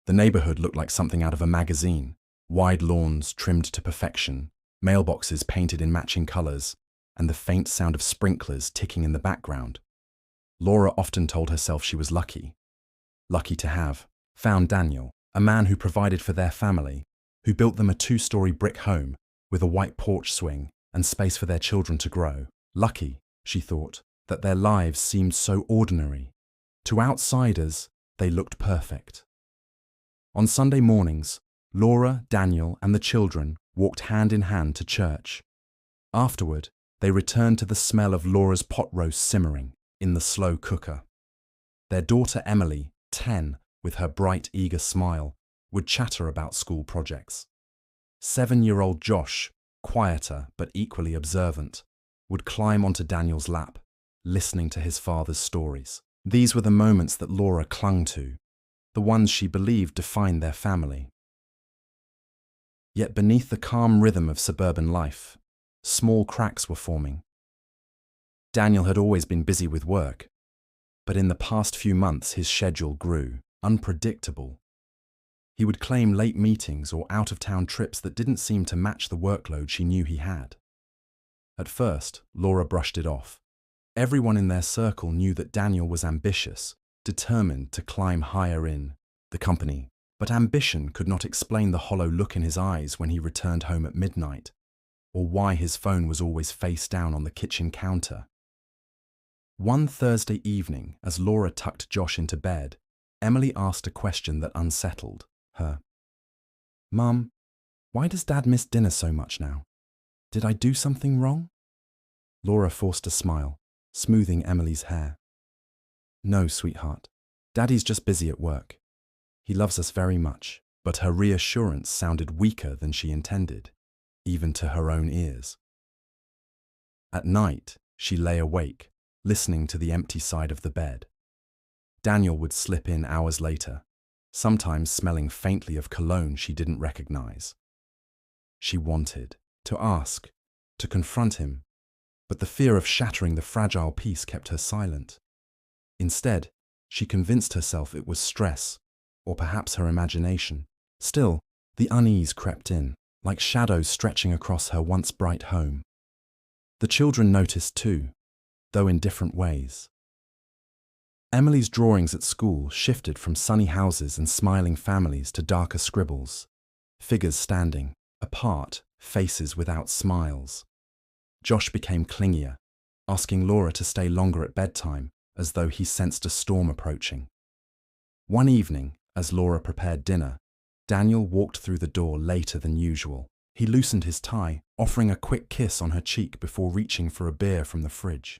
The neighborhood looked like something out of a magazine. Wide lawns trimmed to perfection, mailboxes painted in matching colors, and the faint sound of sprinklers ticking in the background. Laura often told herself she was lucky. Lucky to have found Daniel, a man who provided for their family, who built them a 2-story brick home with a white porch swing and space for their children to grow. Lucky, she thought, that their lives seemed so ordinary. To outsiders, they looked perfect. On Sunday mornings, Laura, Daniel, and the children walked hand in hand to church. Afterward, they returned to the smell of Laura's pot roast simmering in the slow cooker. Their daughter Emily, 10, with her bright, eager smile, would chatter about school projects. 7-year-old Josh, quieter but equally observant, would climb onto Daniel's lap, listening to his father's stories. These were the moments that Laura clung to, the ones she believed defined their family. Yet beneath the calm rhythm of suburban life, small cracks were forming. Daniel had always been busy with work, but in the past few months his schedule grew unpredictable. He would claim late meetings or out-of-town trips that didn't seem to match the workload she knew he had. At first, Laura brushed it off. Everyone in their circle knew that Daniel was ambitious, determined to climb higher in the company. But ambition could not explain the hollow look in his eyes when he returned home at midnight, or why his phone was always face down on the kitchen counter. One Thursday evening, as Laura tucked Josh into bed, Emily asked a question that unsettled her. "Mum, why does Dad miss dinner so much now? Did I do something wrong?" Laura forced a smile, smoothing Emily's hair. "No, sweetheart. Daddy's just busy at work. He loves us very much." But her reassurance sounded weaker than she intended, even to her own ears. At night, she lay awake, listening to the empty side of the bed. Daniel would slip in hours later, sometimes smelling faintly of cologne she didn't recognize. She wanted to ask, to confront him, but the fear of shattering the fragile peace kept her silent. Instead, she convinced herself it was stress, or perhaps her imagination. Still, the unease crept in, like shadows stretching across her once bright home. The children noticed too, though in different ways. Emily's drawings at school shifted from sunny houses and smiling families to darker scribbles, figures standing, apart, faces without smiles. Josh became clingier, asking Laura to stay longer at bedtime, as though he sensed a storm approaching. One evening, as Laura prepared dinner, Daniel walked through the door later than usual. He loosened his tie, offering a quick kiss on her cheek before reaching for a beer from the fridge.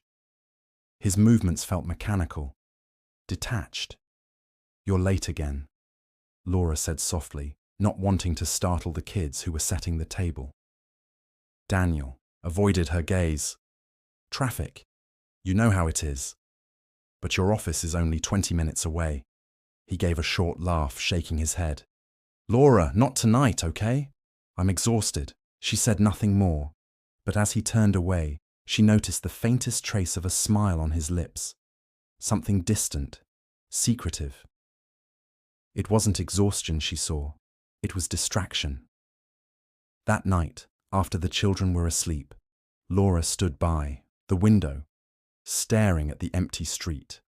His movements felt mechanical, detached. "You're late again," Laura said softly, not wanting to startle the kids who were setting the table. Daniel avoided her gaze. "Traffic. You know how it is. But your office is only 20 minutes away." He gave a short laugh, shaking his head. "Laura, not tonight, okay? I'm exhausted." She said nothing more, but as he turned away, she noticed the faintest trace of a smile on his lips. Something distant, secretive. It wasn't exhaustion she saw, it was distraction. That night, after the children were asleep, Laura stood by the window, staring at the empty street.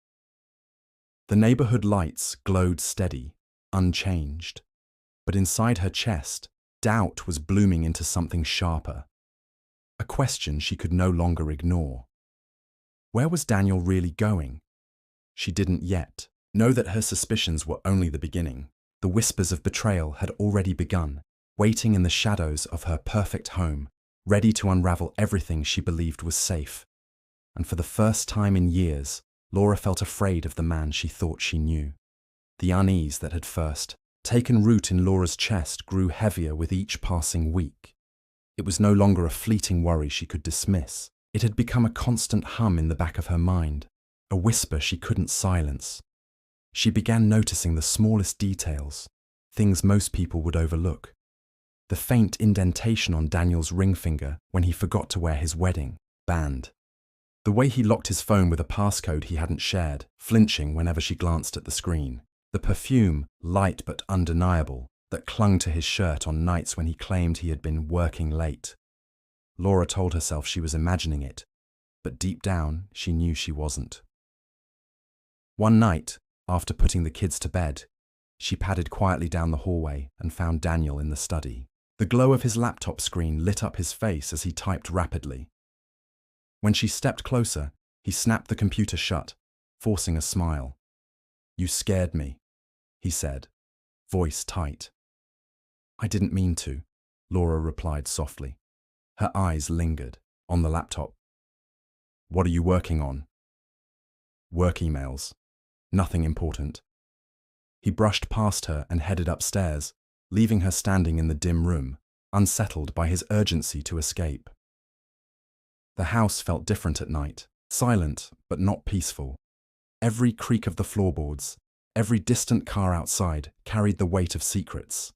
The neighborhood lights glowed steady, unchanged, but inside her chest, doubt was blooming into something sharper. A question she could no longer ignore. Where was Daniel really going? She didn't yet know that her suspicions were only the beginning. The whispers of betrayal had already begun, waiting in the shadows of her perfect home, ready to unravel everything she believed was safe. And for the first time in years, Laura felt afraid of the man she thought she knew. The unease that had first taken root in Laura's chest grew heavier with each passing week. It was no longer a fleeting worry she could dismiss. It had become a constant hum in the back of her mind, a whisper she couldn't silence. She began noticing the smallest details, things most people would overlook. The faint indentation on Daniel's ring finger when he forgot to wear his wedding band. The way he locked his phone with a passcode he hadn't shared, flinching whenever she glanced at the screen. The perfume, light but undeniable, that clung to his shirt on nights when he claimed he had been working late. Laura told herself she was imagining it, but deep down she knew she wasn't. One night, after putting the kids to bed, she padded quietly down the hallway and found Daniel in the study. The glow of his laptop screen lit up his face as he typed rapidly. When she stepped closer, he snapped the computer shut, forcing a smile. "You scared me," he said, voice tight. "I didn't mean to," Laura replied softly. Her eyes lingered on the laptop. "What are you working on?" "Work emails. Nothing important." He brushed past her and headed upstairs, leaving her standing in the dim room, unsettled by his urgency to escape. The house felt different at night, silent but not peaceful. Every creak of the floorboards, every distant car outside carried the weight of secrets.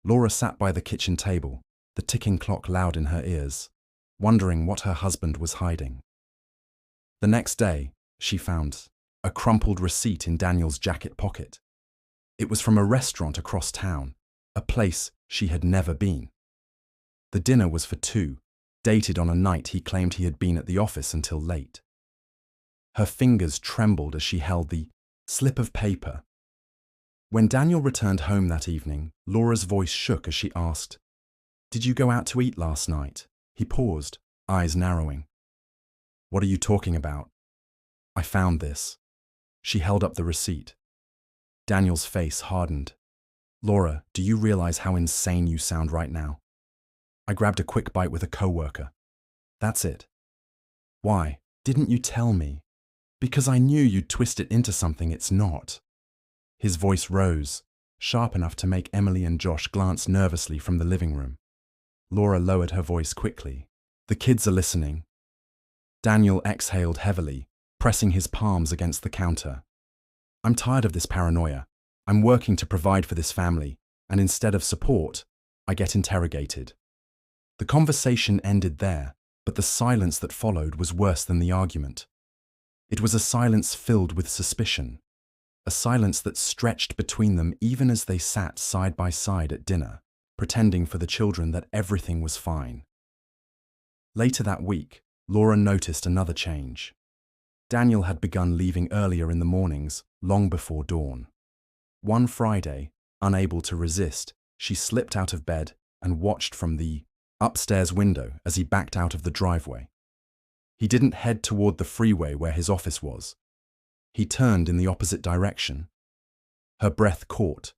Laura sat by the kitchen table, the ticking clock loud in her ears, wondering what her husband was hiding. The next day, she found a crumpled receipt in Daniel's jacket pocket. It was from a restaurant across town, a place she had never been. The dinner was for two, dated on a night he claimed he had been at the office until late. Her fingers trembled as she held the slip of paper. When Daniel returned home that evening, Laura's voice shook as she asked, "Did you go out to eat last night?" He paused, eyes narrowing. "What are you talking about?" "I found this." She held up the receipt. Daniel's face hardened. "Laura, do you realize how insane you sound right now? I grabbed a quick bite with a coworker. That's it." "Why? Didn't you tell me?" "Because I knew you'd twist it into something it's not." His voice rose, sharp enough to make Emily and Josh glance nervously from the living room. Laura lowered her voice quickly. "The kids are listening." Daniel exhaled heavily, pressing his palms against the counter. "I'm tired of this paranoia. I'm working to provide for this family, and instead of support, I get interrogated." The conversation ended there, but the silence that followed was worse than the argument. It was a silence filled with suspicion, a silence that stretched between them even as they sat side by side at dinner, pretending for the children that everything was fine. Later that week, Laura noticed another change. Daniel had begun leaving earlier in the mornings, long before dawn. One Friday, unable to resist, she slipped out of bed and watched from the upstairs window as he backed out of the driveway. He didn't head toward the freeway where his office was. He turned in the opposite direction. Her breath caught.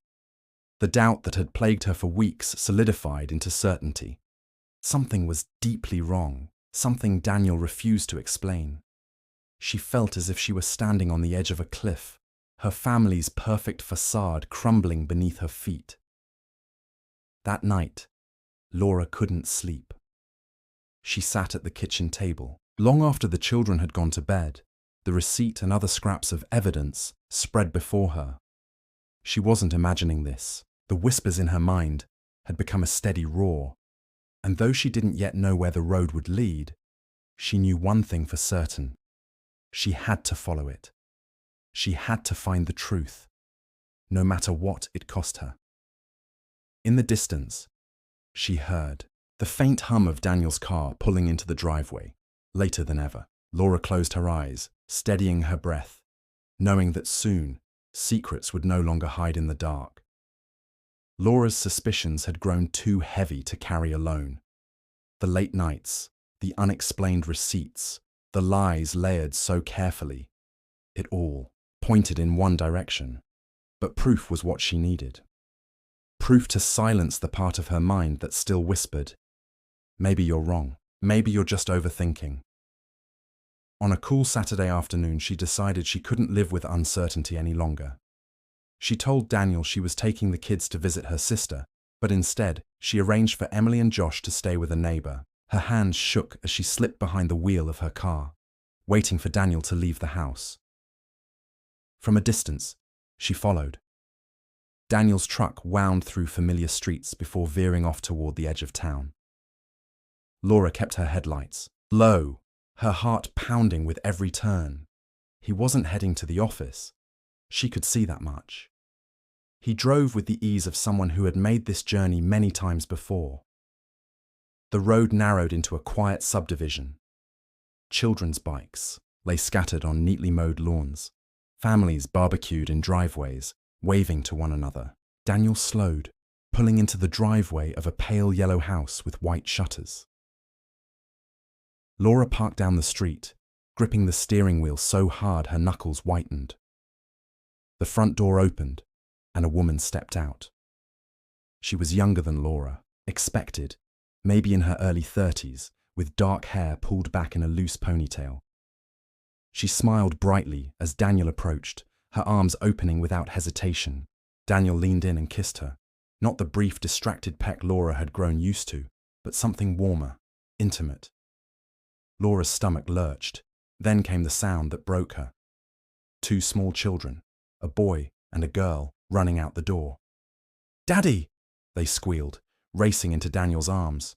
The doubt that had plagued her for weeks solidified into certainty. Something was deeply wrong, something Daniel refused to explain. She felt as if she were standing on the edge of a cliff, her family's perfect facade crumbling beneath her feet. That night, Laura couldn't sleep. She sat at the kitchen table. Long after the children had gone to bed, the receipt and other scraps of evidence spread before her. She wasn't imagining this. The whispers in her mind had become a steady roar, and though she didn't yet know where the road would lead, she knew one thing for certain. She had to follow it. She had to find the truth, no matter what it cost her. In the distance, she heard the faint hum of Daniel's car pulling into the driveway. Later than ever, Laura closed her eyes, steadying her breath, knowing that soon secrets would no longer hide in the dark. Laura's suspicions had grown too heavy to carry alone. The late nights, the unexplained receipts, the lies layered so carefully. It all pointed in one direction, but proof was what she needed. Proof to silence the part of her mind that still whispered, "Maybe you're wrong. Maybe you're just overthinking." On a cool Saturday afternoon, she decided she couldn't live with uncertainty any longer. She told Daniel she was taking the kids to visit her sister, but instead, she arranged for Emily and Josh to stay with a neighbor. Her hands shook as she slipped behind the wheel of her car, waiting for Daniel to leave the house. From a distance, she followed. Daniel's truck wound through familiar streets before veering off toward the edge of town. Laura kept her headlights low, her heart pounding with every turn. He wasn't heading to the office. She could see that much. He drove with the ease of someone who had made this journey many times before. The road narrowed into a quiet subdivision. Children's bikes lay scattered on neatly mowed lawns. Families barbecued in driveways, waving to one another. Daniel slowed, pulling into the driveway of a pale yellow house with white shutters. Laura parked down the street, gripping the steering wheel so hard her knuckles whitened. The front door opened, and a woman stepped out. She was younger than Laura, expected, maybe in her early 30s, with dark hair pulled back in a loose ponytail. She smiled brightly as Daniel approached, her arms opening without hesitation. Daniel leaned in and kissed her, not the brief, distracted peck Laura had grown used to, but something warmer, intimate. Laura's stomach lurched. Then came the sound that broke her. 2 small children, a boy and a girl, running out the door. "Daddy!" they squealed, racing into Daniel's arms.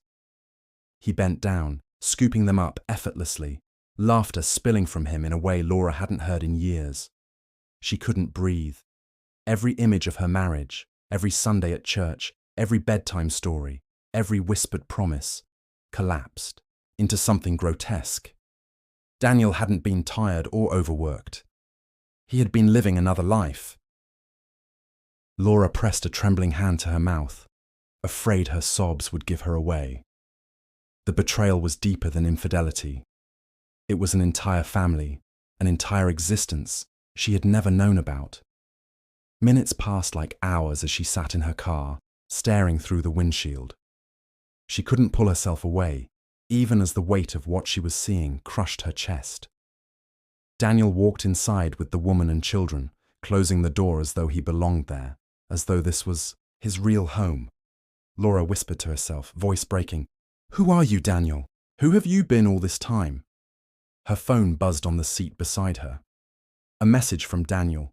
He bent down, scooping them up effortlessly, laughter spilling from him in a way Laura hadn't heard in years. She couldn't breathe. Every image of her marriage, every Sunday at church, every bedtime story, every whispered promise, collapsed into something grotesque. Daniel hadn't been tired or overworked. He had been living another life. Laura pressed a trembling hand to her mouth, afraid her sobs would give her away. The betrayal was deeper than infidelity. It was an entire family, an entire existence she had never known about. Minutes passed like hours as she sat in her car, staring through the windshield. She couldn't pull herself away, even as the weight of what she was seeing crushed her chest. Daniel walked inside with the woman and children, closing the door as though he belonged there, as though this was his real home. Laura whispered to herself, voice breaking, "Who are you, Daniel? Who have you been all this time?" Her phone buzzed on the seat beside her. A message from Daniel.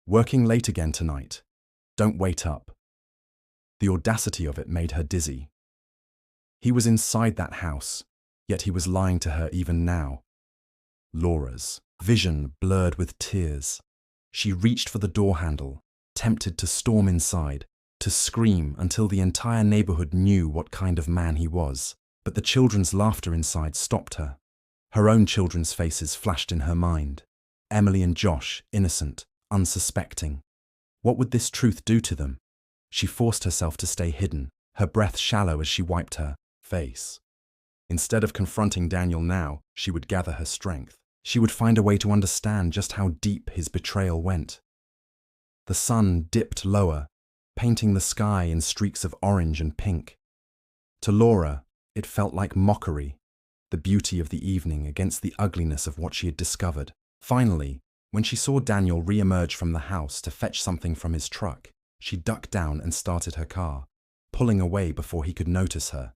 "Working late again tonight. Don't wait up." The audacity of it made her dizzy. He was inside that house, yet he was lying to her even now. Laura's vision blurred with tears. She reached for the door handle, tempted to storm inside, to scream until the entire neighborhood knew what kind of man he was. But the children's laughter inside stopped her. Her own children's faces flashed in her mind. Emily and Josh, innocent, unsuspecting. What would this truth do to them? She forced herself to stay hidden, her breath shallow as she wiped her face. Instead of confronting Daniel now, she would gather her strength. She would find a way to understand just how deep his betrayal went. The sun dipped lower, painting the sky in streaks of orange and pink. To Laura, it felt like mockery, the beauty of the evening against the ugliness of what she had discovered. Finally, when she saw Daniel re-emerge from the house to fetch something from his truck, she ducked down and started her car, pulling away before he could notice her.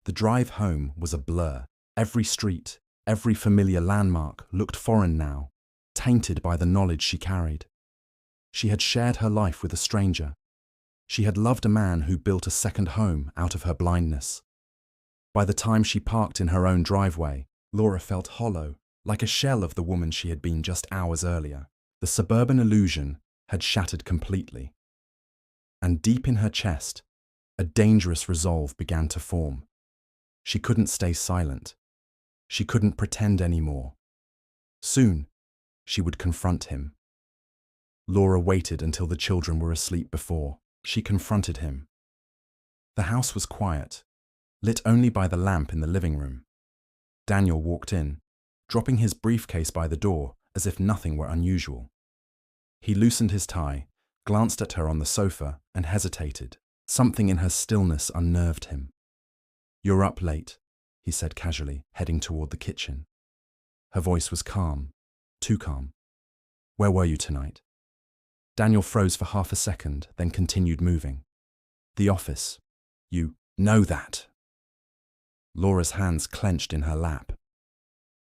The drive home was a blur. Every street, every familiar landmark looked foreign now, tainted by the knowledge she carried. She had shared her life with a stranger. She had loved a man who built a second home out of her blindness. By the time she parked in her own driveway, Laura felt hollow, like a shell of the woman she had been just hours earlier. The suburban illusion had shattered completely. And deep in her chest, a dangerous resolve began to form. She couldn't stay silent. She couldn't pretend anymore. Soon, she would confront him. Laura waited until the children were asleep before she confronted him. The house was quiet, lit only by the lamp in the living room. Daniel walked in, dropping his briefcase by the door as if nothing were unusual. He loosened his tie, glanced at her on the sofa, and hesitated. Something in her stillness unnerved him. "You're up late," he said casually, heading toward the kitchen. Her voice was calm, too calm. "Where were you tonight?" Daniel froze for half a second, then continued moving. "The office. You know that." Laura's hands clenched in her lap.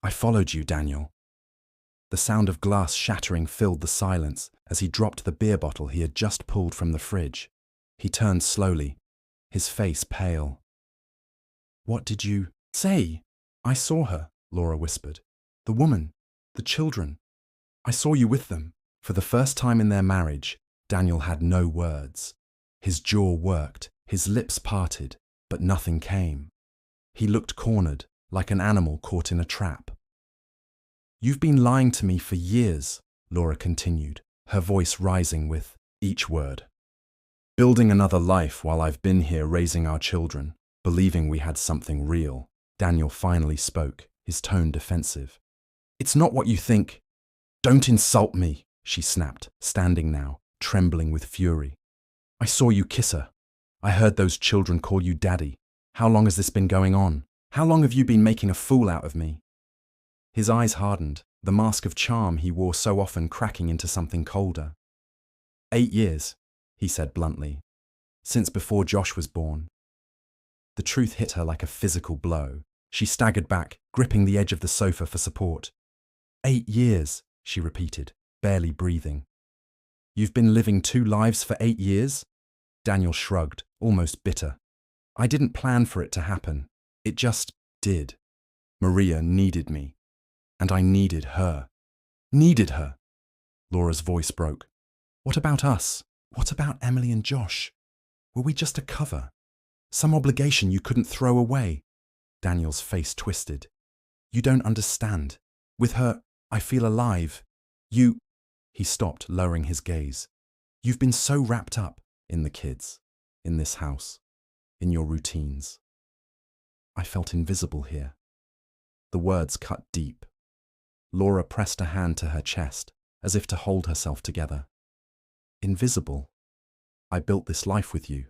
"I followed you, Daniel." The sound of glass shattering filled the silence as he dropped the beer bottle he had just pulled from the fridge. He turned slowly, his face pale. "What did you say?" "I saw her," Laura whispered. "The woman, the children. I saw you with them." For the first time in their marriage, Daniel had no words. His jaw worked, his lips parted, but nothing came. He looked cornered, like an animal caught in a trap. "You've been lying to me for years," Laura continued, her voice rising with each word. "Building another life while I've been here raising our children, believing we had something real." Daniel finally spoke, his tone defensive. "It's not what you think. Don't insult me," she snapped, standing now, trembling with fury. "I saw you kiss her. I heard those children call you daddy. How long has this been going on? How long have you been making a fool out of me?" His eyes hardened, the mask of charm he wore so often cracking into something colder. 8 years, he said bluntly. "Since before Josh was born." The truth hit her like a physical blow. She staggered back, gripping the edge of the sofa for support. 8 years, she repeated, barely breathing. "You've been living 2 lives for 8 years? Daniel shrugged, almost bitter. "I didn't plan for it to happen. It just did. Maria needed me. And I needed her. Needed her." Laura's voice broke. "What about us? What about Emily and Josh? Were we just a cover? Some obligation you couldn't throw away?" Daniel's face twisted. "You don't understand. With her, I feel alive. You—" He stopped, lowering his gaze. "You've been so wrapped up in the kids, in this house, in your routines. I felt invisible here." The words cut deep. Laura pressed a hand to her chest, as if to hold herself together. "Invisible? I built this life with you.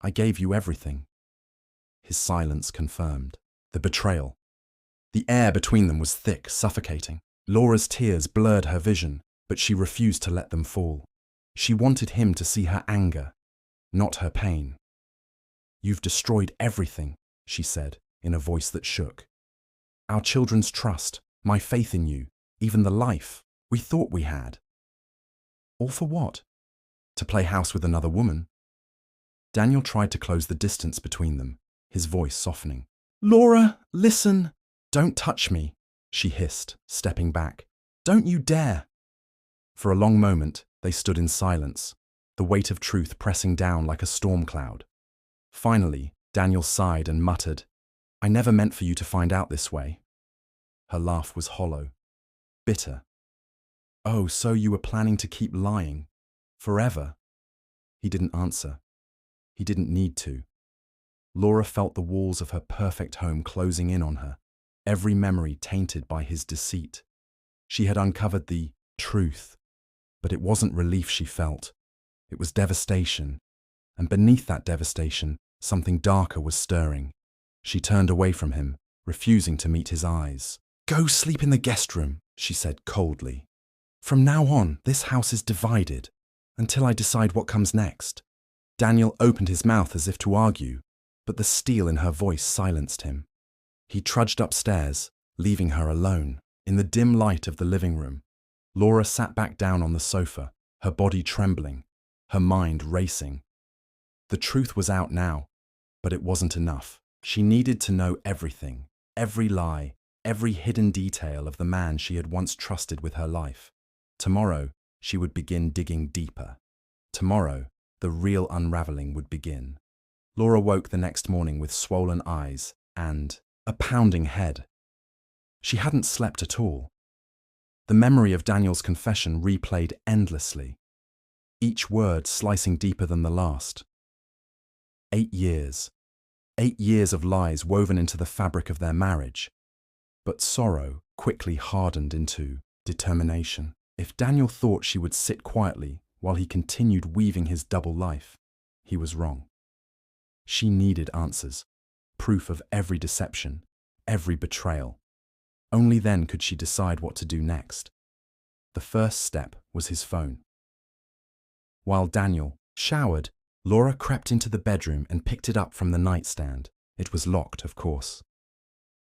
I gave you everything." His silence confirmed the betrayal. The air between them was thick, suffocating. Laura's tears blurred her vision, but she refused to let them fall. She wanted him to see her anger, not her pain. "You've destroyed everything," she said, in a voice that shook. "Our children's trust, my faith in you, even the life we thought we had. All for what? To play house with another woman?" Daniel tried to close the distance between them, his voice softening. "Laura, listen! Don't touch me," she hissed, stepping back. "Don't you dare!" For a long moment, they stood in silence, the weight of truth pressing down like a storm cloud. Finally, Daniel sighed and muttered, "I never meant for you to find out this way." Her laugh was hollow, bitter. "Oh, so you were planning to keep lying? Forever?" He didn't answer. He didn't need to. Laura felt the walls of her perfect home closing in on her, every memory tainted by his deceit. She had uncovered the truth, but it wasn't relief she felt. It was devastation, and beneath that devastation, something darker was stirring. She turned away from him, refusing to meet his eyes. "Go sleep in the guest room," she said coldly. "From now on, this house is divided, until I decide what comes next." Daniel opened his mouth as if to argue, but the steel in her voice silenced him. He trudged upstairs, leaving her alone. In the dim light of the living room, Laura sat back down on the sofa, her body trembling, her mind racing. The truth was out now, but it wasn't enough. She needed to know everything, every lie, every hidden detail of the man she had once trusted with her life. Tomorrow, she would begin digging deeper. Tomorrow, the real unraveling would begin. Laura woke the next morning with swollen eyes and a pounding head. She hadn't slept at all. The memory of Daniel's confession replayed endlessly, each word slicing deeper than the last. 8 years. 8 years of lies woven into the fabric of their marriage. But sorrow quickly hardened into determination. If Daniel thought she would sit quietly while he continued weaving his double life, he was wrong. She needed answers, proof of every deception, every betrayal. Only then could she decide what to do next. The first step was his phone. While Daniel showered, Laura crept into the bedroom and picked it up from the nightstand. It was locked, of course.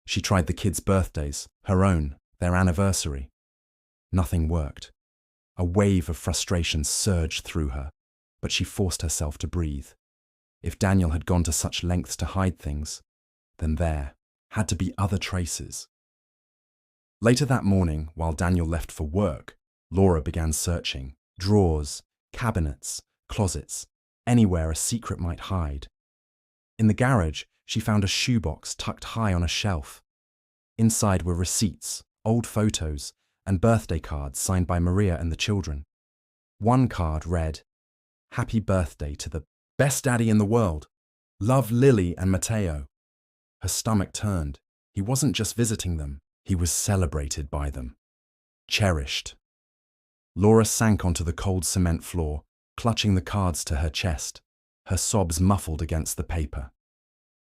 She tried the kids' birthdays, her own, their anniversary. Nothing worked. A wave of frustration surged through her, but she forced herself to breathe. If Daniel had gone to such lengths to hide things, then there had to be other traces. Later that morning, while Daniel left for work, Laura began searching. Drawers, cabinets, closets, anywhere a secret might hide. In the garage, she found a shoebox tucked high on a shelf. Inside were receipts, old photos, and birthday cards signed by Maria and the children. One card read, "Happy birthday to the best daddy in the world. Love, Lily and Matteo." Her stomach turned. He wasn't just visiting them, he was celebrated by them. Cherished. Laura sank onto the cold cement floor, clutching the cards to her chest, her sobs muffled against the paper.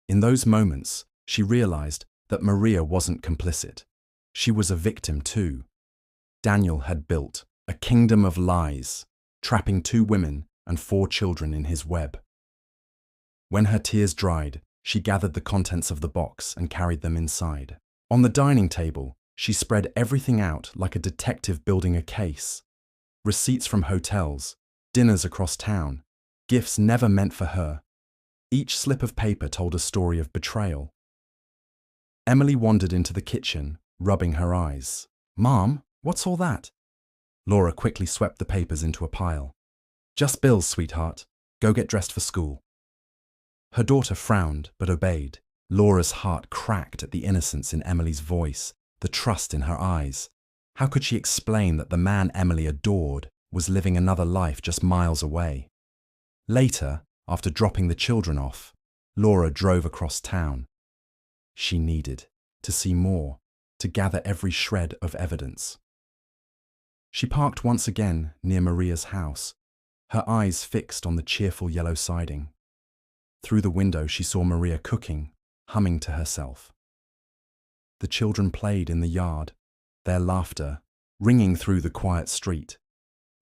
In those moments, she realized that Maria wasn't complicit. She was a victim too. Daniel had built a kingdom of lies, trapping 2 women and 4 children in his web. When her tears dried, she gathered the contents of the box and carried them inside. On the dining table, she spread everything out like a detective building a case. Receipts from hotels, dinners across town, gifts never meant for her. Each slip of paper told a story of betrayal. Emily wandered into the kitchen, rubbing her eyes. "Mom, what's all that?" Laura quickly swept the papers into a pile. "Just bills, sweetheart. Go get dressed for school." Her daughter frowned, but obeyed. Laura's heart cracked at the innocence in Emily's voice, the trust in her eyes. How could she explain that the man Emily adored was living another life just miles away? Later, after dropping the children off, Laura drove across town. She needed to see more, to gather every shred of evidence. She parked once again near Maria's house, her eyes fixed on the cheerful yellow siding. Through the window she saw Maria cooking, humming to herself. The children played in the yard, their laughter ringing through the quiet street.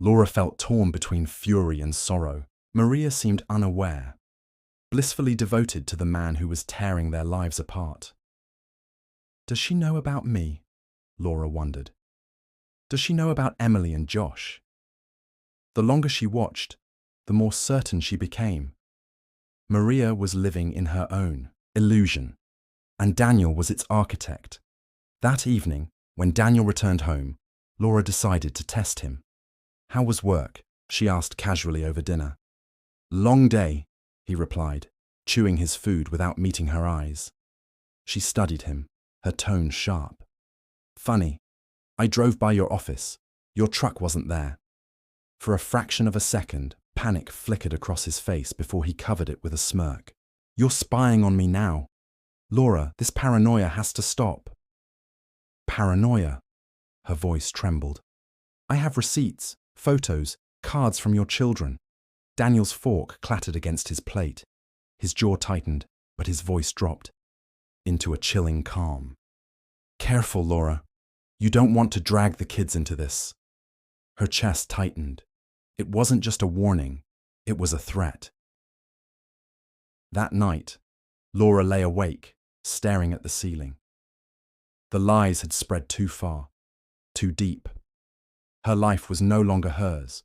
Laura felt torn between fury and sorrow. Maria seemed unaware, blissfully devoted to the man who was tearing their lives apart. Does she know about me? Laura wondered. Does she know about Emily and Josh? The longer she watched, the more certain she became. Maria was living in her own illusion, and Daniel was its architect. That evening, when Daniel returned home, Laura decided to test him. "How was work?" she asked casually over dinner. "Long day," he replied, chewing his food without meeting her eyes. She studied him, her tone sharp. "Funny, I drove by your office. Your truck wasn't there." For a fraction of a second, panic flickered across his face before he covered it with a smirk. "You're spying on me now. Laura, this paranoia has to stop." "Paranoia?" Her voice trembled. "I have receipts, photos, cards from your children." Daniel's fork clattered against his plate. His jaw tightened, but his voice dropped into a chilling calm. "Careful, Laura. You don't want to drag the kids into this." Her chest tightened. It wasn't just a warning, it was a threat. That night, Laura lay awake, staring at the ceiling. The lies had spread too far, too deep. Her life was no longer hers.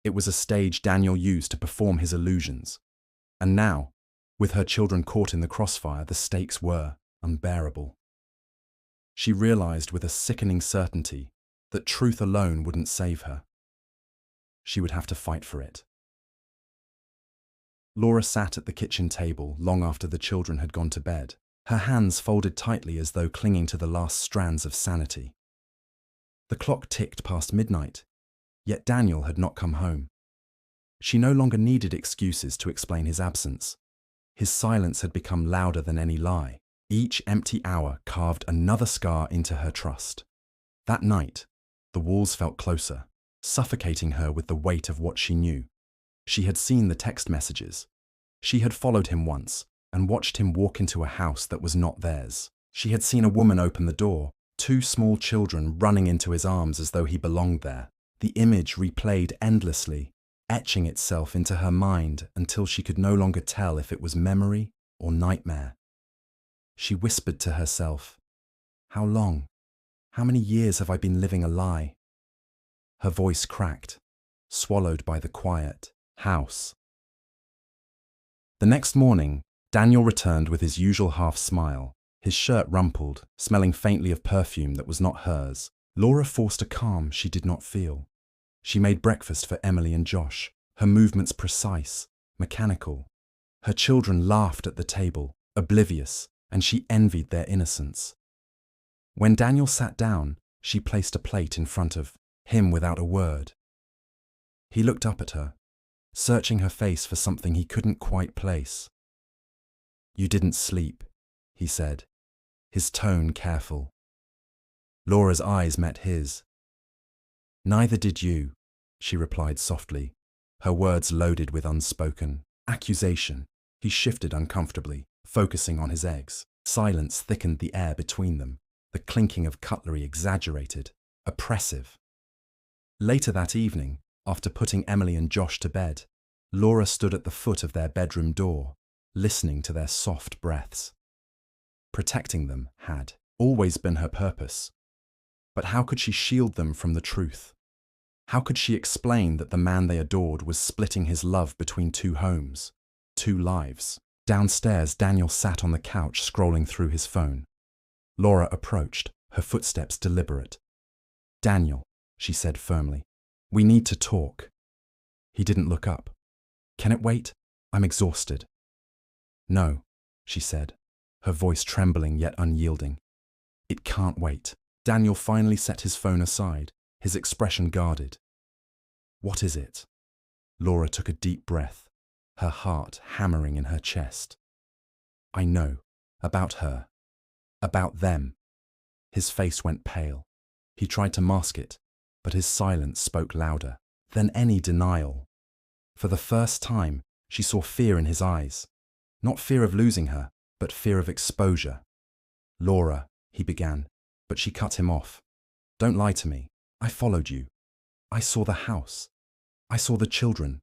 It was a stage Daniel used to perform his illusions. And now, with her children caught in the crossfire, the stakes were unbearable. She realized with a sickening certainty that truth alone wouldn't save her. She would have to fight for it. Laura sat at the kitchen table long after the children had gone to bed, her hands folded tightly as though clinging to the last strands of sanity. The clock ticked past midnight, yet Daniel had not come home. She no longer needed excuses to explain his absence. His silence had become louder than any lie. Each empty hour carved another scar into her trust. That night, the walls felt closer, suffocating her with the weight of what she knew. She had seen the text messages. She had followed him once and watched him walk into a house that was not theirs. She had seen a woman open the door, 2 small children running into his arms as though he belonged there. The image replayed endlessly, etching itself into her mind until she could no longer tell if it was memory or nightmare. She whispered to herself, "How long? How many years have I been living a lie?" Her voice cracked, swallowed by the quiet house. The next morning, Daniel returned with his usual half-smile, his shirt rumpled, smelling faintly of perfume that was not hers. Laura forced a calm she did not feel. She made breakfast for Emily and Josh, her movements precise, mechanical. Her children laughed at the table, oblivious, and she envied their innocence. When Daniel sat down, she placed a plate in front of him without a word. He looked up at her, searching her face for something he couldn't quite place. "You didn't sleep," he said, his tone careful. Laura's eyes met his. "Neither did you," she replied softly, her words loaded with unspoken accusation. He shifted uncomfortably, focusing on his eggs. Silence thickened the air between them, the clinking of cutlery exaggerated, oppressive. Later that evening, after putting Emily and Josh to bed, Laura stood at the foot of their bedroom door, listening to their soft breaths. Protecting them had always been her purpose. But how could she shield them from the truth? How could she explain that the man they adored was splitting his love between two homes, two lives? Downstairs, Daniel sat on the couch scrolling through his phone. Laura approached, her footsteps deliberate. "Daniel," she said firmly, "we need to talk." He didn't look up. "Can it wait? I'm exhausted." "No," she said, her voice trembling yet unyielding. "It can't wait." Daniel finally set his phone aside, his expression guarded. "What is it?" Laura took a deep breath, her heart hammering in her chest. "I know. About her. About them." His face went pale. He tried to mask it, but his silence spoke louder than any denial. For the first time, she saw fear in his eyes. Not fear of losing her, but fear of exposure. "Laura," he began, but she cut him off. "Don't lie to me. I followed you. I saw the house. I saw the children."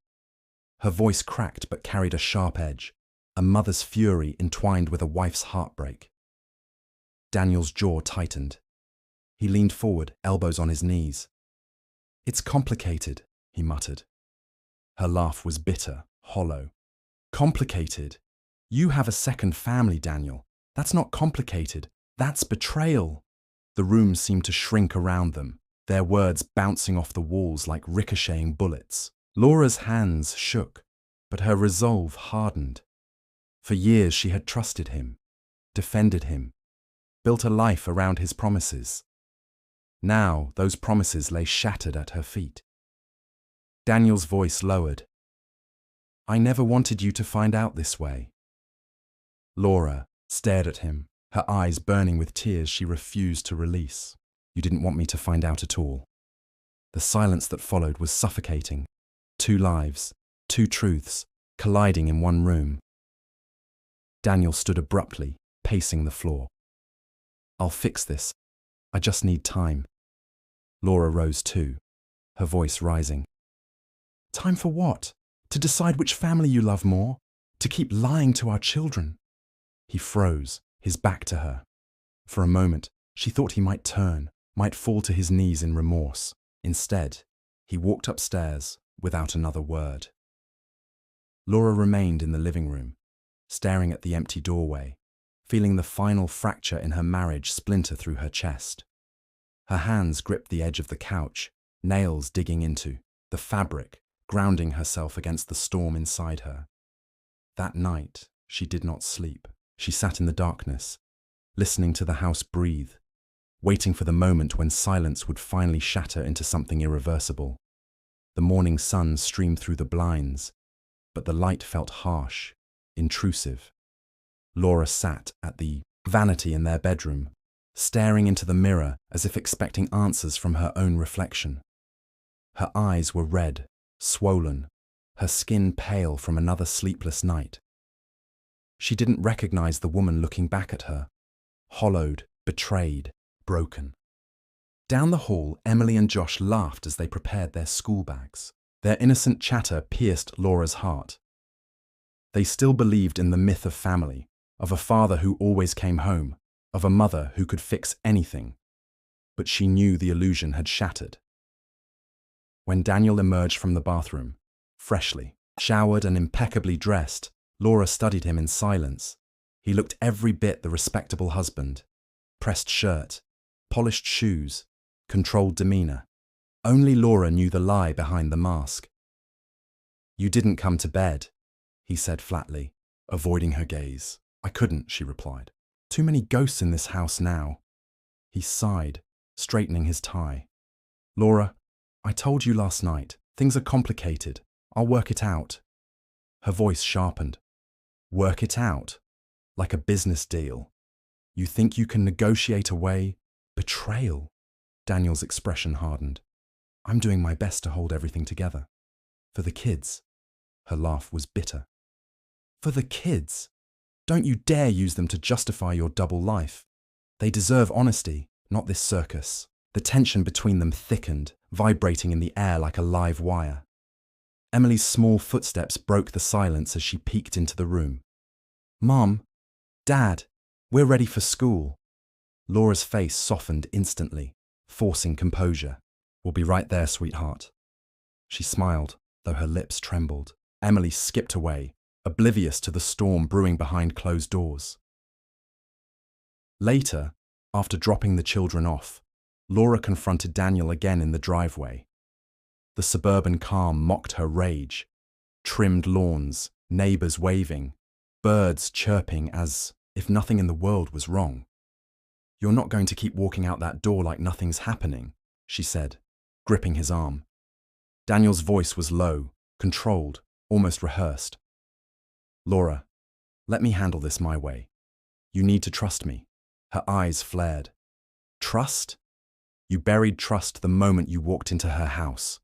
Her voice cracked but carried a sharp edge, a mother's fury entwined with a wife's heartbreak. Daniel's jaw tightened. He leaned forward, elbows on his knees. "It's complicated," he muttered. Her laugh was bitter, hollow. "Complicated? You have a second family, Daniel. That's not complicated. That's betrayal." The room seemed to shrink around them, their words bouncing off the walls like ricocheting bullets. Laura's hands shook, but her resolve hardened. For years she had trusted him, defended him, built a life around his promises. Now those promises lay shattered at her feet. Daniel's voice lowered. "I never wanted you to find out this way." Laura stared at him, her eyes burning with tears she refused to release. "You didn't want me to find out at all." The silence that followed was suffocating. Two lives, two truths, colliding in one room. Daniel stood abruptly, pacing the floor. "I'll fix this. I just need time." Laura rose too, her voice rising. "Time for what? To decide which family you love more? To keep lying to our children?" He froze, his back to her. For a moment, she thought he might turn, might fall to his knees in remorse. Instead, he walked upstairs without another word. Laura remained in the living room, staring at the empty doorway, feeling the final fracture in her marriage splinter through her chest. Her hands gripped the edge of the couch, nails digging into the fabric, grounding herself against the storm inside her. That night, she did not sleep. She sat in the darkness, listening to the house breathe, waiting for the moment when silence would finally shatter into something irreversible. The morning sun streamed through the blinds, but the light felt harsh, intrusive. Laura sat at the vanity in their bedroom, staring into the mirror as if expecting answers from her own reflection. Her eyes were red, swollen, her skin pale from another sleepless night. She didn't recognize the woman looking back at her, hollowed, betrayed, broken. Down the hall, Emily and Josh laughed as they prepared their school bags. Their innocent chatter pierced Laura's heart. They still believed in the myth of family, of a father who always came home, of a mother who could fix anything. But she knew the illusion had shattered. When Daniel emerged from the bathroom, freshly, showered and impeccably dressed, Laura studied him in silence. He looked every bit the respectable husband. Pressed shirt, polished shoes, controlled demeanor. Only Laura knew the lie behind the mask. "You didn't come to bed," he said flatly, avoiding her gaze. "I couldn't," she replied. "Too many ghosts in this house now." He sighed, straightening his tie. "Laura, I told you last night. Things are complicated. I'll work it out." Her voice sharpened. "Work it out? Like a business deal? You think you can negotiate away betrayal?" Daniel's expression hardened. "I'm doing my best to hold everything together. For the kids." Her laugh was bitter. "For the kids? Don't you dare use them to justify your double life. They deserve honesty, not this circus." The tension between them thickened, vibrating in the air like a live wire. Emily's small footsteps broke the silence as she peeked into the room. "Mom, Dad, we're ready for school." Laura's face softened instantly, forcing composure. "We'll be right there, sweetheart." She smiled, though her lips trembled. Emily skipped away, oblivious to the storm brewing behind closed doors. Later, after dropping the children off, Laura confronted Daniel again in the driveway. The suburban calm mocked her rage. Trimmed lawns, neighbors waving, birds chirping as if nothing in the world was wrong. "You're not going to keep walking out that door like nothing's happening," she said, gripping his arm. Daniel's voice was low, controlled, almost rehearsed. "Laura, let me handle this my way. You need to trust me." Her eyes flared. "Trust? You buried trust the moment you walked into her house."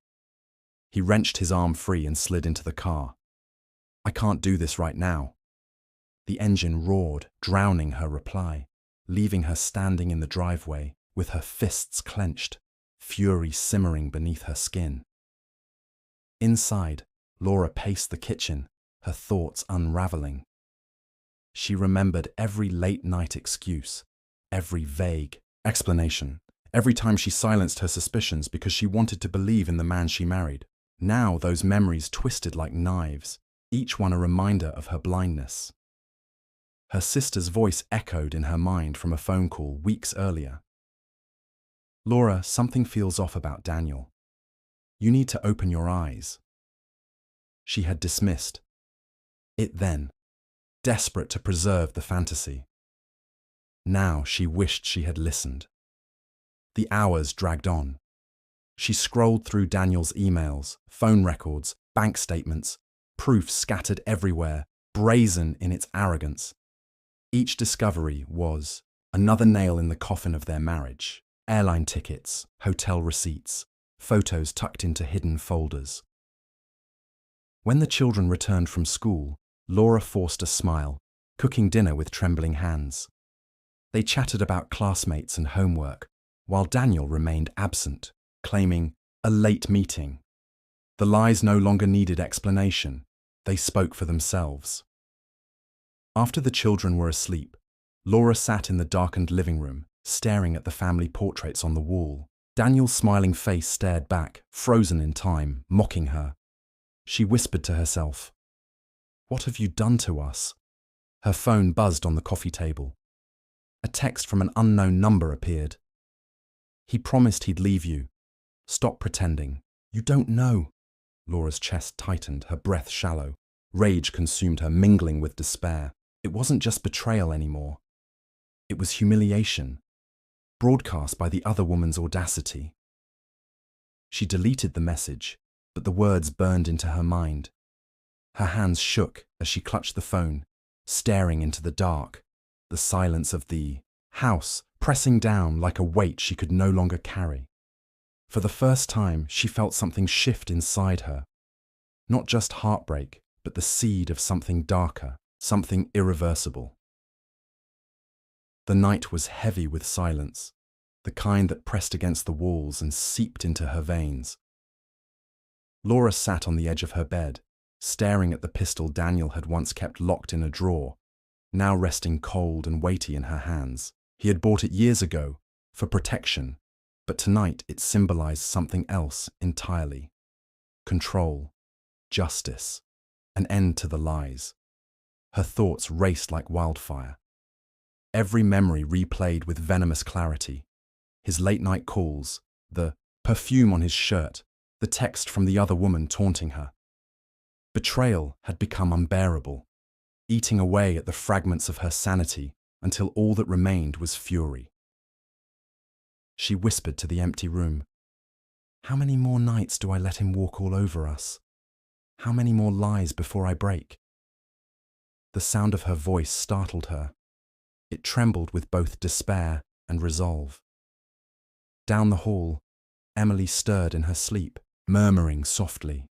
He wrenched his arm free and slid into the car. "I can't do this right now." The engine roared, drowning her reply, leaving her standing in the driveway with her fists clenched, fury simmering beneath her skin. Inside, Laura paced the kitchen, her thoughts unraveling. She remembered every late-night excuse, every vague explanation, every time she silenced her suspicions because she wanted to believe in the man she married. Now those memories twisted like knives, each one a reminder of her blindness. Her sister's voice echoed in her mind from a phone call weeks earlier. "Laura, something feels off about Daniel. You need to open your eyes." She had dismissed it then, desperate to preserve the fantasy. Now she wished she had listened. The hours dragged on. She scrolled through Daniel's emails, phone records, bank statements, proof scattered everywhere, brazen in its arrogance. Each discovery was another nail in the coffin of their marriage. Airline tickets, hotel receipts, photos tucked into hidden folders. When the children returned from school, Laura forced a smile, cooking dinner with trembling hands. They chatted about classmates and homework, while Daniel remained absent, claiming a late meeting. The lies no longer needed explanation. They spoke for themselves. After the children were asleep, Laura sat in the darkened living room, staring at the family portraits on the wall. Daniel's smiling face stared back, frozen in time, mocking her. She whispered to herself, "What have you done to us?" Her phone buzzed on the coffee table. A text from an unknown number appeared. "He promised he'd leave you. Stop pretending. You don't know." Laura's chest tightened, her breath shallow. Rage consumed her, mingling with despair. It wasn't just betrayal anymore. It was humiliation, broadcast by the other woman's audacity. She deleted the message, but the words burned into her mind. Her hands shook as she clutched the phone, staring into the dark, the silence of the house pressing down like a weight she could no longer carry. For the first time, she felt something shift inside her. Not just heartbreak, but the seed of something darker, something irreversible. The night was heavy with silence, the kind that pressed against the walls and seeped into her veins. Laura sat on the edge of her bed, staring at the pistol Daniel had once kept locked in a drawer, now resting cold and weighty in her hands. He had bought it years ago, for protection, but tonight it symbolized something else entirely. Control, justice, an end to the lies. Her thoughts raced like wildfire. Every memory replayed with venomous clarity. His late-night calls, the perfume on his shirt, the text from the other woman taunting her. Betrayal had become unbearable, eating away at the fragments of her sanity until all that remained was fury. She whispered to the empty room, "How many more nights do I let him walk all over us? How many more lies before I break?" The sound of her voice startled her. It trembled with both despair and resolve. Down the hall, Emily stirred in her sleep, murmuring softly.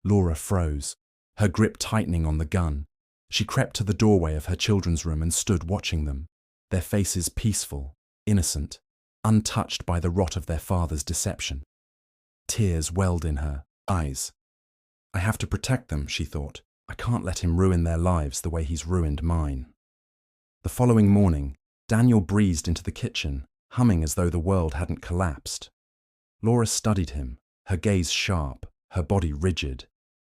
Laura froze, her grip tightening on the gun. She crept to the doorway of her children's room and stood watching them, their faces peaceful, innocent, untouched by the rot of their father's deception. Tears welled in her eyes. "I have to protect them," she thought. "I can't let him ruin their lives the way he's ruined mine." The following morning, Daniel breezed into the kitchen, humming as though the world hadn't collapsed. Laura studied him, her gaze sharp, her body rigid.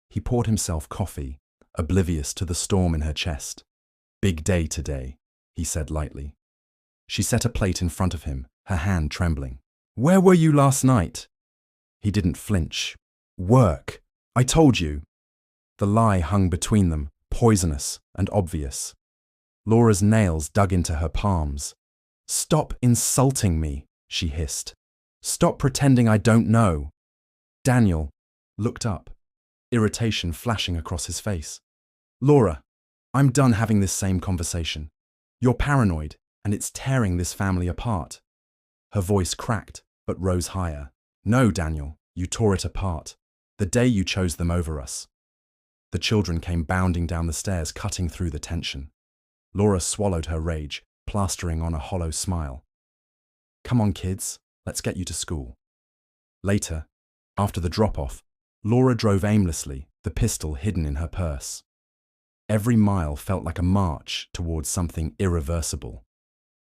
He poured himself coffee, oblivious to the storm in her chest. "Big day today," he said lightly. She set a plate in front of him, her hand trembling. "Where were you last night?" He didn't flinch. "Work. I told you." The lie hung between them, poisonous and obvious. Laura's nails dug into her palms. "Stop insulting me," she hissed. "Stop pretending I don't know." Daniel looked up, irritation flashing across his face. "Laura, I'm done having this same conversation. You're paranoid, and it's tearing this family apart." Her voice cracked, but rose higher. "No, Daniel, you tore it apart. The day you chose them over us." The children came bounding down the stairs, cutting through the tension. Laura swallowed her rage, plastering on a hollow smile. "Come on, kids, let's get you to school." Later, after the drop-off, Laura drove aimlessly, the pistol hidden in her purse. Every mile felt like a march towards something irreversible.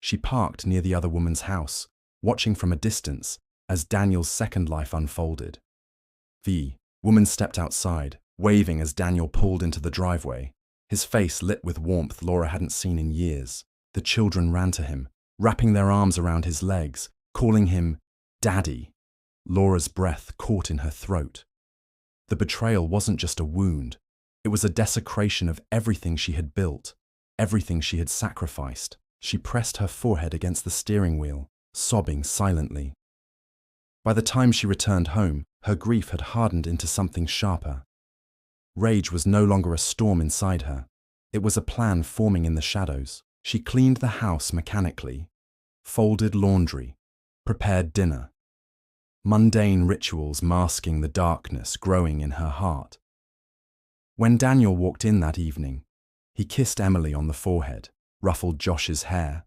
She parked near the other woman's house, watching from a distance as Daniel's second life unfolded. The woman stepped outside, waving as Daniel pulled into the driveway, his face lit with warmth Laura hadn't seen in years. The children ran to him, wrapping their arms around his legs, calling him Daddy. Laura's breath caught in her throat. The betrayal wasn't just a wound. It was a desecration of everything she had built, everything she had sacrificed. She pressed her forehead against the steering wheel, sobbing silently. By the time she returned home, her grief had hardened into something sharper. Rage was no longer a storm inside her. It was a plan forming in the shadows. She cleaned the house mechanically, folded laundry, prepared dinner. Mundane rituals masking the darkness growing in her heart. When Daniel walked in that evening, he kissed Emily on the forehead, ruffled Josh's hair,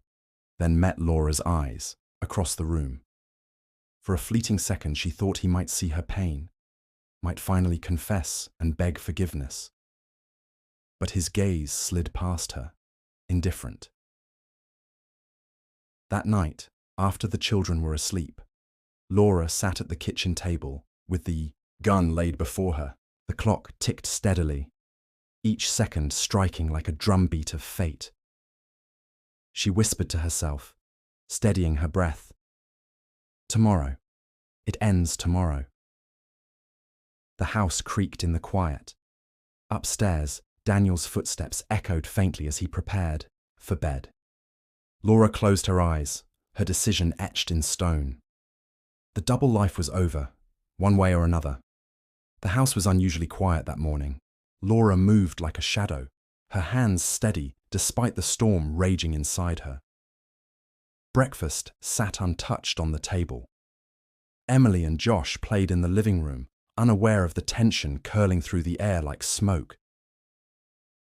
then met Laura's eyes across the room. For a fleeting second, she thought he might see her pain, might finally confess and beg forgiveness. But his gaze slid past her, indifferent. That night, after the children were asleep, Laura sat at the kitchen table with the gun laid before her. The clock ticked steadily, each second striking like a drumbeat of fate. She whispered to herself, steadying her breath. Tomorrow. It ends tomorrow. The house creaked in the quiet. Upstairs, Daniel's footsteps echoed faintly as he prepared for bed. Laura closed her eyes, her decision etched in stone. The double life was over, one way or another. The house was unusually quiet that morning. Laura moved like a shadow, her hands steady despite the storm raging inside her. Breakfast sat untouched on the table. Emily and Josh played in the living room, unaware of the tension curling through the air like smoke.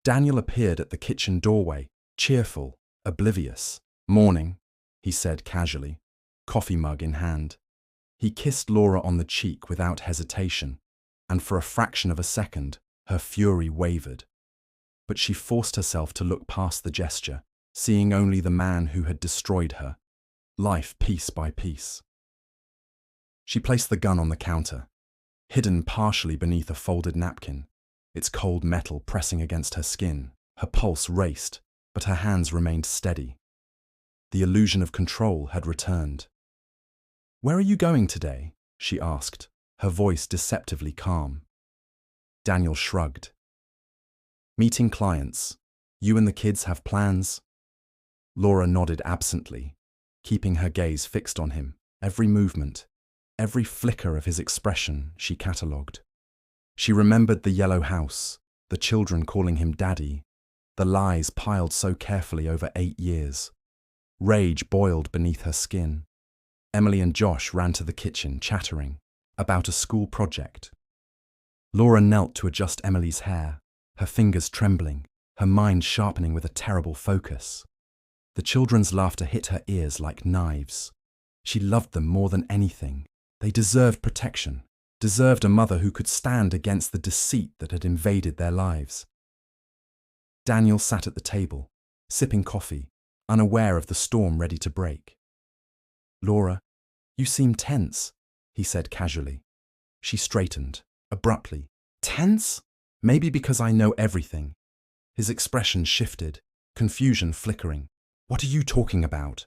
Daniel appeared at the kitchen doorway, cheerful, oblivious. "Morning," he said casually, coffee mug in hand. He kissed Laura on the cheek without hesitation, and for a fraction of a second, her fury wavered. But she forced herself to look past the gesture, seeing only the man who had destroyed her, life piece by piece. She placed the gun on the counter, hidden partially beneath a folded napkin, its cold metal pressing against her skin. Her pulse raced, but her hands remained steady. The illusion of control had returned. "Where are you going today?" she asked, her voice deceptively calm. Daniel shrugged. Meeting clients. You and the kids have plans? Laura nodded absently, keeping her gaze fixed on him. Every movement, every flicker of his expression she catalogued. She remembered the yellow house, the children calling him daddy, the lies piled so carefully over 8 years. Rage boiled beneath her skin. Emily and Josh ran to the kitchen, chattering about a school project. Laura knelt to adjust Emily's hair, her fingers trembling, her mind sharpening with a terrible focus. The children's laughter hit her ears like knives. She loved them more than anything. They deserved protection, deserved a mother who could stand against the deceit that had invaded their lives. Daniel sat at the table, sipping coffee, unaware of the storm ready to break. Laura, you seem tense, he said casually. She straightened, abruptly. Tense? Maybe because I know everything. His expression shifted, confusion flickering. What are you talking about?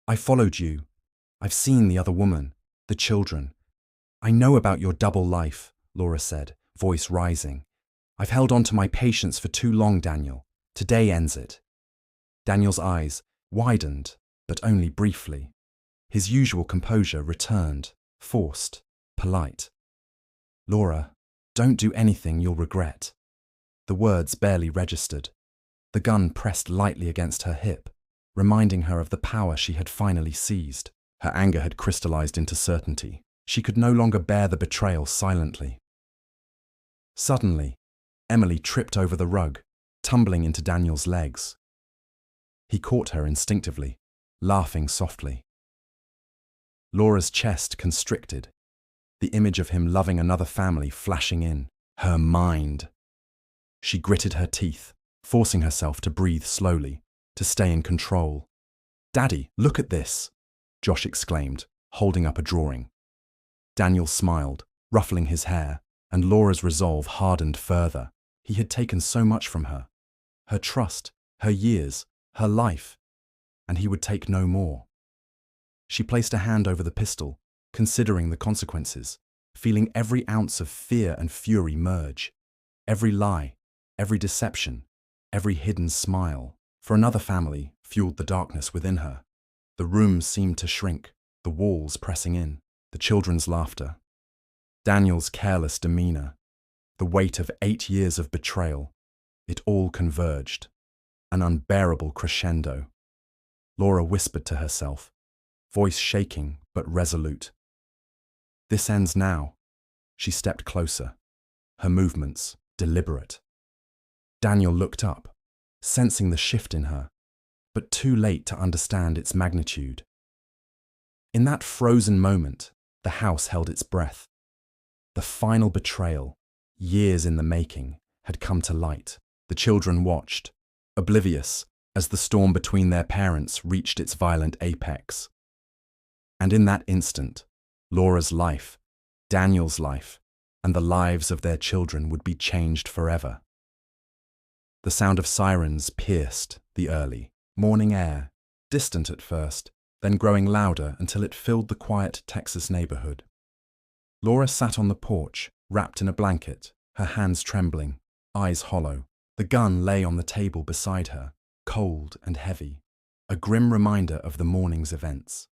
I followed you. I've seen the other woman, the children. I know about your double life, Laura said, voice rising. I've held on to my patience for too long, Daniel. Today ends it. Daniel's eyes widened, but only briefly. His usual composure returned, forced, polite. Laura, don't do anything you'll regret. The words barely registered. The gun pressed lightly against her hip, reminding her of the power she had finally seized. Her anger had crystallized into certainty. She could no longer bear the betrayal silently. Suddenly, Emily tripped over the rug, tumbling into Daniel's legs. He caught her instinctively, laughing softly. Laura's chest constricted, the image of him loving another family flashing in, her mind. She gritted her teeth, forcing herself to breathe slowly, to stay in control. Daddy, look at this, Josh exclaimed, holding up a drawing. Daniel smiled, ruffling his hair, and Laura's resolve hardened further. He had taken so much from her. Her trust, her years, her life, and he would take no more. She placed a hand over the pistol, considering the consequences, feeling every ounce of fear and fury merge. Every lie, every deception, every hidden smile, for another family, fueled the darkness within her. The room seemed to shrink, the walls pressing in, the children's laughter. Daniel's careless demeanor, the weight of 8 years of betrayal, it all converged. An unbearable crescendo. Laura whispered to herself, voice shaking but resolute. This ends now. She stepped closer, her movements deliberate. Daniel looked up, sensing the shift in her, but too late to understand its magnitude. In that frozen moment, the house held its breath. The final betrayal, years in the making, had come to light. The children watched, oblivious, as the storm between their parents reached its violent apex. And in that instant, Laura's life, Daniel's life, and the lives of their children would be changed forever. The sound of sirens pierced the early morning air, distant at first, then growing louder until it filled the quiet Texas neighborhood. Laura sat on the porch, wrapped in a blanket, her hands trembling, eyes hollow. The gun lay on the table beside her, cold and heavy, a grim reminder of the morning's events.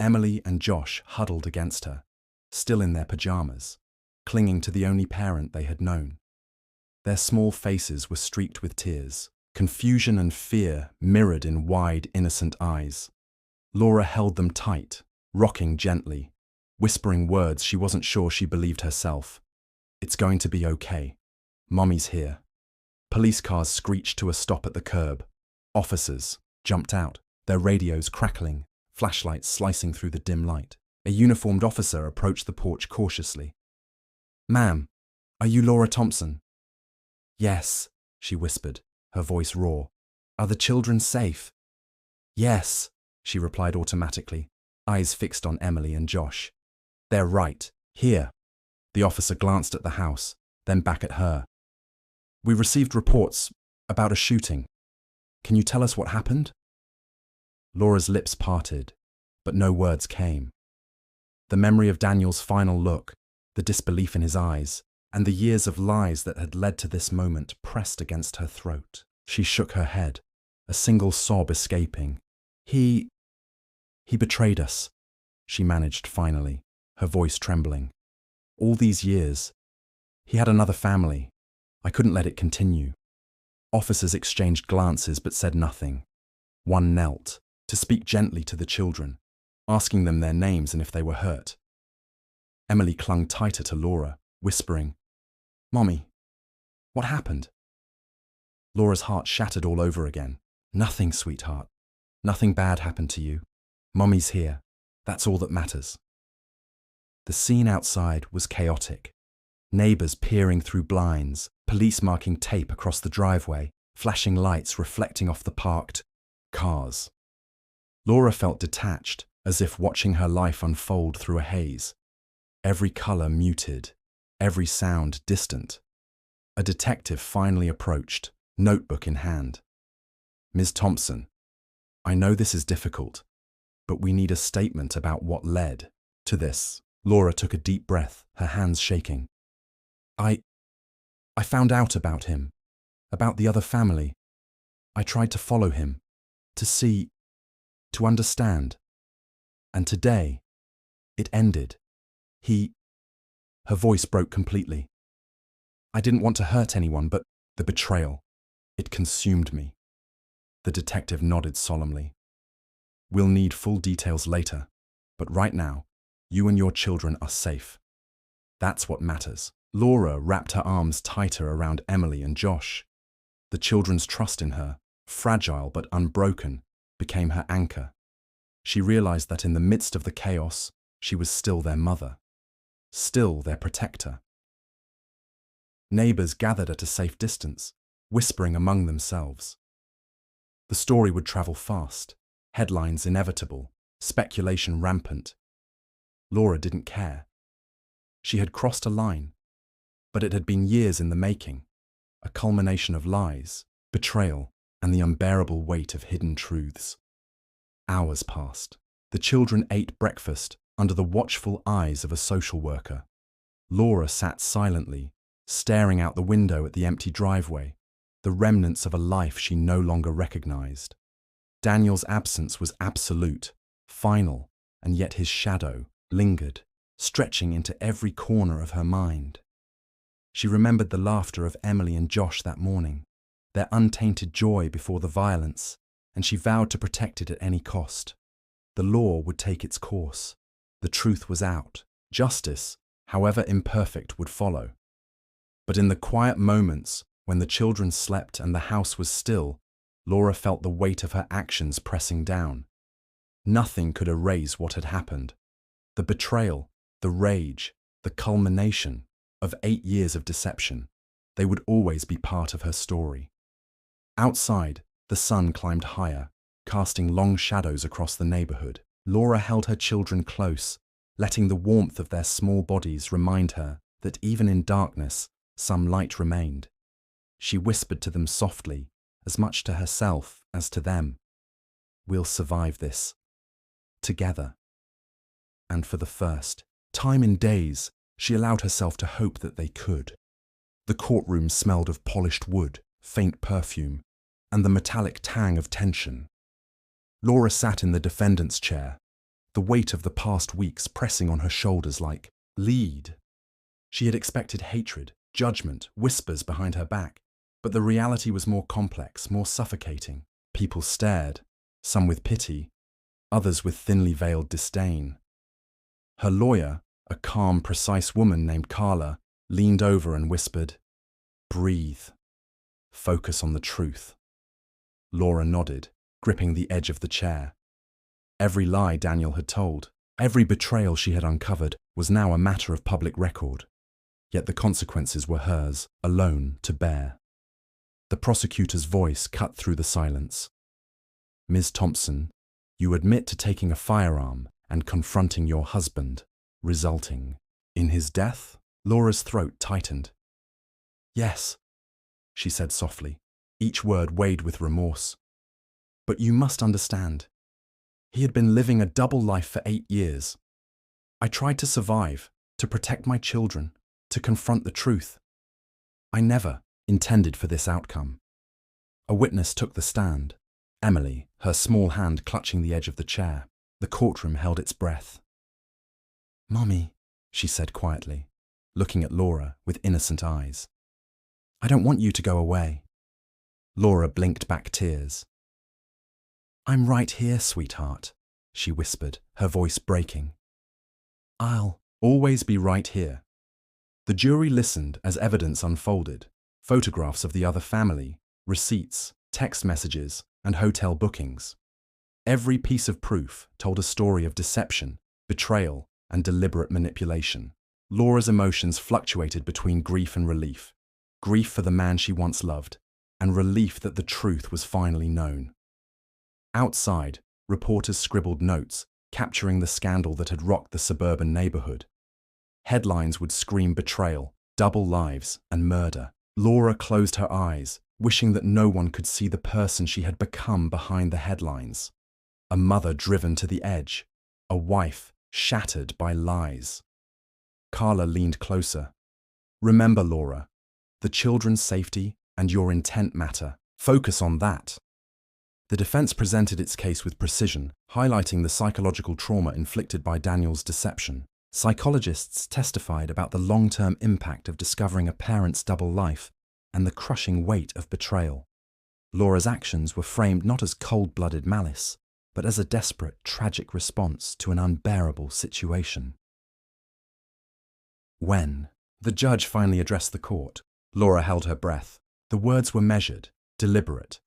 Emily and Josh huddled against her, still in their pajamas, clinging to the only parent they had known. Their small faces were streaked with tears, confusion and fear mirrored in wide, innocent eyes. Laura held them tight, rocking gently, whispering words she wasn't sure she believed herself. It's going to be okay. Mommy's here. Police cars screeched to a stop at the curb. Officers jumped out, their radios crackling, flashlights slicing through the dim light. A uniformed officer approached the porch cautiously. Ma'am, are you Laura Thompson? Yes, she whispered, her voice raw. Are the children safe? Yes, she replied automatically, eyes fixed on Emily and Josh. They're right, here. The officer glanced at the house, then back at her. We received reports about a shooting. Can you tell us what happened? Laura's lips parted, but no words came. The memory of Daniel's final look, the disbelief in his eyes, and the years of lies that had led to this moment pressed against her throat. She shook her head, a single sob escaping. He betrayed us, she managed finally, her voice trembling. All these years, he had another family. I couldn't let it continue. Officers exchanged glances but said nothing. One knelt, to speak gently to the children, asking them their names and if they were hurt. Emily clung tighter to Laura, whispering, "Mommy, what happened?" Laura's heart shattered all over again. "Nothing, sweetheart. Nothing bad happened to you. Mommy's here. That's all that matters." The scene outside was chaotic. Neighbors peering through blinds, police marking tape across the driveway, flashing lights reflecting off the parked cars. Laura felt detached, as if watching her life unfold through a haze. Every color muted, every sound distant. A detective finally approached, notebook in hand. "Ms. Thompson, I know this is difficult, but we need a statement about what led to this." Laura took a deep breath, her hands shaking. I found out about him, about the other family. I tried to follow him, to see, to understand. And today, it ended. Her voice broke completely. I didn't want to hurt anyone, but the betrayal, it consumed me. The detective nodded solemnly. "We'll need full details later, but right now, you and your children are safe. That's what matters." Laura wrapped her arms tighter around Emily and Josh. The children's trust in her, fragile but unbroken, became her anchor. She realized that in the midst of the chaos, she was still their mother, still their protector. Neighbors gathered at a safe distance, whispering among themselves. The story would travel fast, headlines inevitable, speculation rampant. Laura didn't care. She had crossed a line, but it had been years in the making, a culmination of lies, betrayal, and the unbearable weight of hidden truths. Hours passed. The children ate breakfast under the watchful eyes of a social worker. Laura sat silently, staring out the window at the empty driveway, the remnants of a life she no longer recognized. Daniel's absence was absolute, final, and yet his shadow lingered, stretching into every corner of her mind. She remembered the laughter of Emily and Josh that morning, their untainted joy before the violence, and she vowed to protect it at any cost. The law would take its course. The truth was out. Justice, however imperfect, would follow. But in the quiet moments, when the children slept and the house was still, Laura felt the weight of her actions pressing down. Nothing could erase what had happened. The betrayal, the rage, the culmination of 8 years of deception. They would always be part of her story. Outside, the sun climbed higher, casting long shadows across the neighborhood. Laura held her children close, letting the warmth of their small bodies remind her that even in darkness, some light remained. She whispered to them softly, as much to herself as to them. "We'll survive this. Together." And for the first time in days, she allowed herself to hope that they could. The courtroom smelled of polished wood, faint perfume, and the metallic tang of tension. Laura sat in the defendant's chair, the weight of the past weeks pressing on her shoulders like lead. She had expected hatred, judgment, whispers behind her back, but the reality was more complex, more suffocating. People stared, some with pity, others with thinly veiled disdain. Her lawyer, a calm, precise woman named Carla, leaned over and whispered, "Breathe. Focus on the truth." Laura nodded, gripping the edge of the chair. Every lie Daniel had told, every betrayal she had uncovered, was now a matter of public record. Yet the consequences were hers, alone, to bear. The prosecutor's voice cut through the silence. "Ms. Thompson, you admit to taking a firearm and confronting your husband, resulting in his death?" Laura's throat tightened. "Yes," she said softly, each word weighed with remorse. "But you must understand. He had been living a double life for 8 years. I tried to survive, to protect my children, to confront the truth. I never intended for this outcome. A witness took the stand. Emily, her small hand clutching the edge of the chair. The courtroom held its breath. "Mommy," she said quietly, looking at Laura with innocent eyes. "I don't want you to go away." Laura blinked back tears. "I'm right here, sweetheart," she whispered, her voice breaking. "I'll always be right here." The jury listened as evidence unfolded. Photographs of the other family, receipts, text messages, and hotel bookings. Every piece of proof told a story of deception, betrayal, and deliberate manipulation. Laura's emotions fluctuated between grief and relief. Grief for the man she once loved, and relief that the truth was finally known. Outside, reporters scribbled notes, capturing the scandal that had rocked the suburban neighborhood. Headlines would scream betrayal, double lives, and murder. Laura closed her eyes, wishing that no one could see the person she had become behind the headlines. A mother driven to the edge, a wife shattered by lies. Carla leaned closer. "Remember, Laura, the children's safety and your intent matter. Focus on that." The defense presented its case with precision, highlighting the psychological trauma inflicted by Daniel's deception. Psychologists testified about the long-term impact of discovering a parent's double life and the crushing weight of betrayal. Laura's actions were framed not as cold-blooded malice, but as a desperate, tragic response to an unbearable situation. When the judge finally addressed the court, Laura held her breath. The words were measured, deliberate.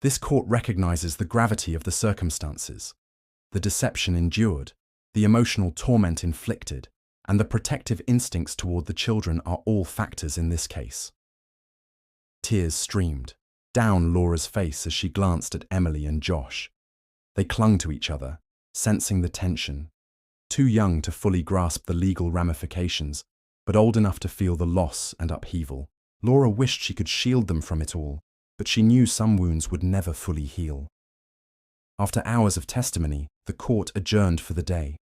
This court recognizes the gravity of the circumstances, the deception endured, the emotional torment inflicted, and the protective instincts toward the children are all factors in this case. Tears streamed down Laura's face as she glanced at Emily and Josh. They clung to each other, sensing the tension. Too young to fully grasp the legal ramifications, but old enough to feel the loss and upheaval. Laura wished she could shield them from it all, but she knew some wounds would never fully heal. After hours of testimony, the court adjourned for the day.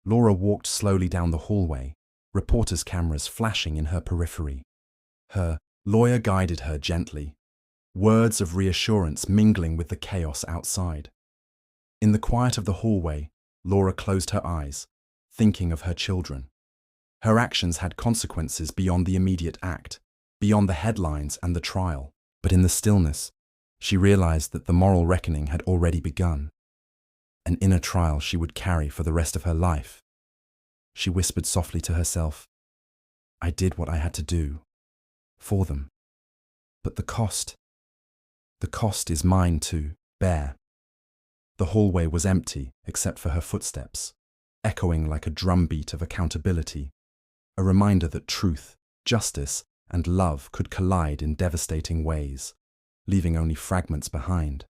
Laura walked slowly down the hallway, reporters' cameras flashing in her periphery. Her lawyer guided her gently, words of reassurance mingling with the chaos outside. In the quiet of the hallway, Laura closed her eyes, thinking of her children. Her actions had consequences beyond the immediate act, beyond the headlines and the trial. But in the stillness, she realized that the moral reckoning had already begun. An inner trial she would carry for the rest of her life. She whispered softly to herself, "I did what I had to do for them. But the cost is mine to bear." The hallway was empty except for her footsteps, echoing like a drumbeat of accountability, a reminder that truth, justice, and love could collide in devastating ways, leaving only fragments behind.